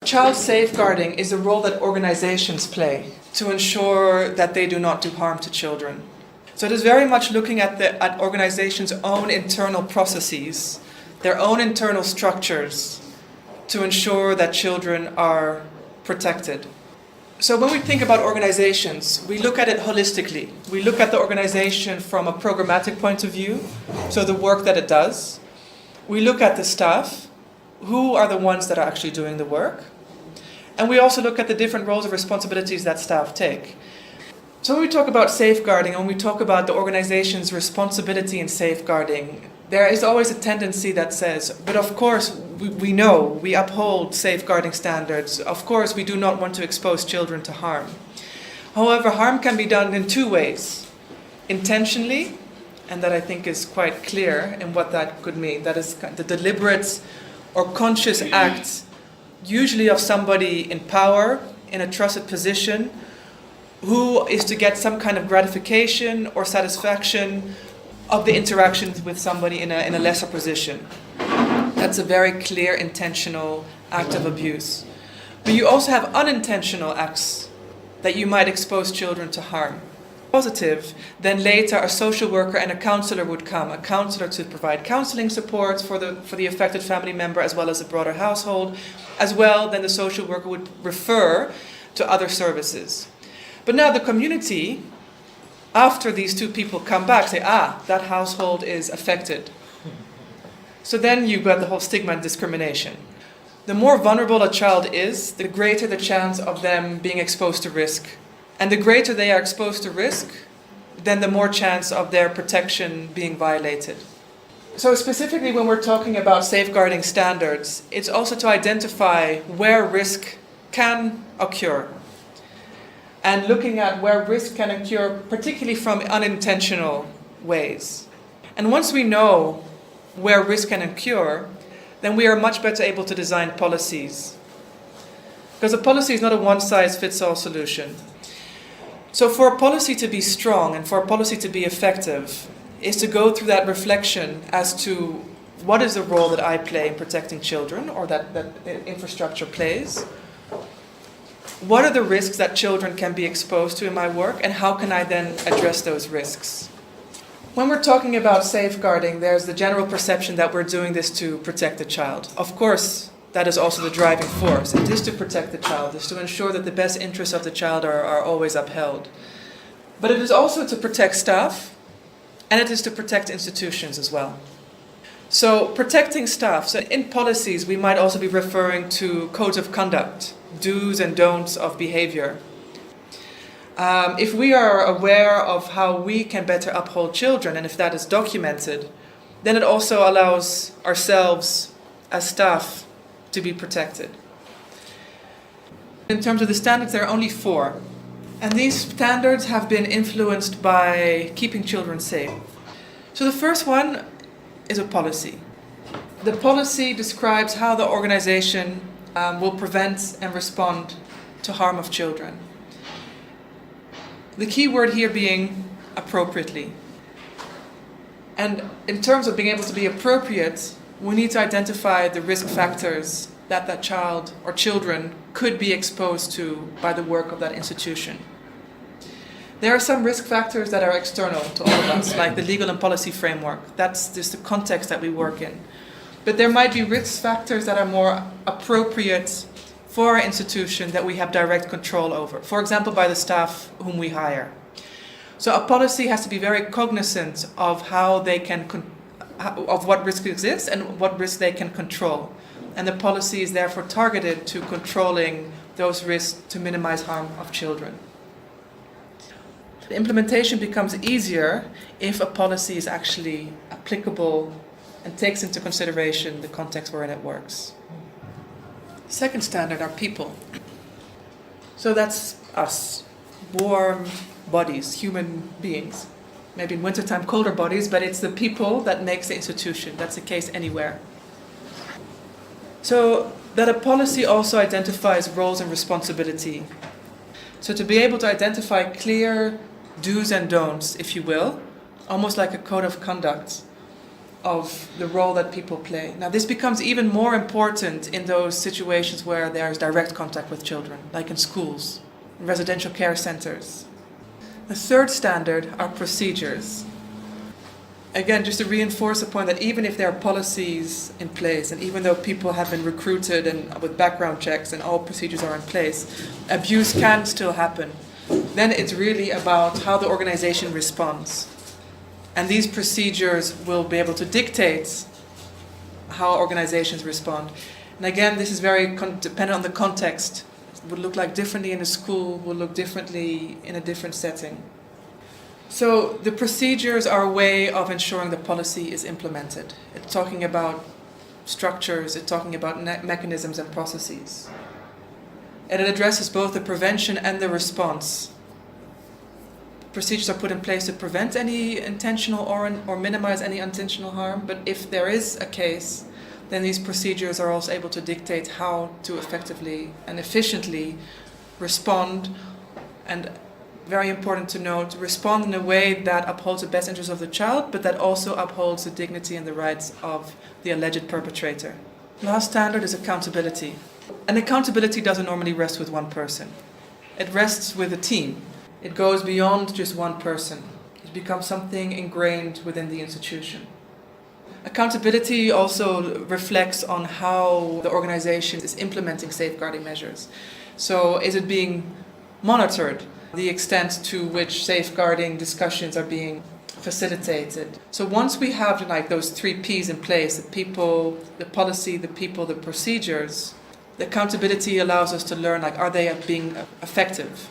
Child safeguarding is a role that organizations play to ensure that they do not do harm to children. So it is very much looking at organizations' own internal processes, their own internal structures, to ensure that children are protected. So when we think about organizations, we look at it holistically. We look at the organization from a programmatic point of view, so the work that it does. We look at the staff, who are the ones that are actually doing the work. And we also look at the different roles and responsibilities that staff take. So when we talk about safeguarding, and when we talk about the organization's responsibility in safeguarding, there is always a tendency that says, but of course we know, we uphold safeguarding standards. Of course we do not want to expose children to harm. However, harm can be done in two ways. Intentionally, and that I think is quite clear in what that could mean. That is the deliberate or conscious act, usually of somebody in power, in a trusted position, who is to get some kind of gratification or satisfaction of the interactions with somebody in a lesser position. That's a very clear intentional act of abuse. But you also have unintentional acts that you might expose children to harm. Positive, then later a social worker and a counselor would come, a counselor to provide counseling support for the affected family member as well as the broader household. As well, then the social worker would refer to other services. But now the community, after these two people come back, say, that household is affected. So then you've got the whole stigma and discrimination. The more vulnerable a child is, the greater the chance of them being exposed to risk. And the greater they are exposed to risk, then the more chance of their protection being violated. So specifically when we're talking about safeguarding standards, it's also to identify where risk can occur. And looking at where risk can occur, particularly from unintentional ways. And once we know where risk can occur, then we are much better able to design policies. Because a policy is not a one-size-fits-all solution. So for a policy to be strong and for a policy to be effective is to go through that reflection as to what is the role that I play in protecting children, or that infrastructure plays. What are the risks that children can be exposed to in my work, and how can I then address those risks? When we're talking about safeguarding, there's the general perception that we're doing this to protect the child. Of course, that is also the driving force. It is to protect the child. It is to ensure that the best interests of the child are always upheld. But it is also to protect staff, and it is to protect institutions as well. So protecting staff. So in policies, we might also be referring to codes of conduct, do's and don'ts of behavior. If we are aware of how we can better uphold children, and if that is documented, then it also allows ourselves as staff to be protected. In terms of the standards, there are only 4. And these standards have been influenced by keeping children safe. So the first one is a policy. The policy describes how the organization will prevent and respond to harm of children. The key word here being appropriately. And in terms of being able to be appropriate, we need to identify the risk factors that child or children could be exposed to by the work of that institution. There are some risk factors that are external to all of us, like the legal and policy framework. That's just the context that we work in. But there might be risk factors that are more appropriate for our institution that we have direct control over. For example, by the staff whom we hire. So a policy has to be very cognizant of how they can, of what risk exists and what risk they can control. And the policy is therefore targeted to controlling those risks to minimize harm of children. The implementation becomes easier if a policy is actually applicable and takes into consideration the context wherein it works. Second standard are people. So that's us, warm bodies, human beings. Maybe in wintertime colder bodies, but it's the people that makes the institution. That's the case anywhere. So that a policy also identifies roles and responsibility. So to be able to identify clear do's and don'ts, if you will, almost like a code of conduct of the role that people play. Now, this becomes even more important in those situations where there's direct contact with children, like in schools, in residential care centers. The third standard are procedures. Again, just to reinforce the point that even if there are policies in place, and even though people have been recruited and with background checks and all procedures are in place, abuse can still happen. Then it's really about how the organization responds. And these procedures will be able to dictate how organizations respond. And again, this is very dependent on the context. It would look like differently in a school, would look differently in a different setting. So the procedures are a way of ensuring the policy is implemented. It's talking about structures, it's talking about mechanisms and processes. And it addresses both the prevention and the response. Procedures are put in place to prevent any intentional or minimize any unintentional harm, but if there is a case, then these procedures are also able to dictate how to effectively and efficiently respond, and very important to note, respond in a way that upholds the best interests of the child, but that also upholds the dignity and the rights of the alleged perpetrator. Last standard is accountability. And accountability doesn't normally rest with one person. It rests with a team. It goes beyond just one person. It becomes something ingrained within the institution. Accountability also reflects on how the organization is implementing safeguarding measures. So is it being monitored? The extent to which safeguarding discussions are being facilitated. So once we have like those 3 P's in place, the people, the policy, the people, the procedures, the accountability allows us to learn, like, are they being effective?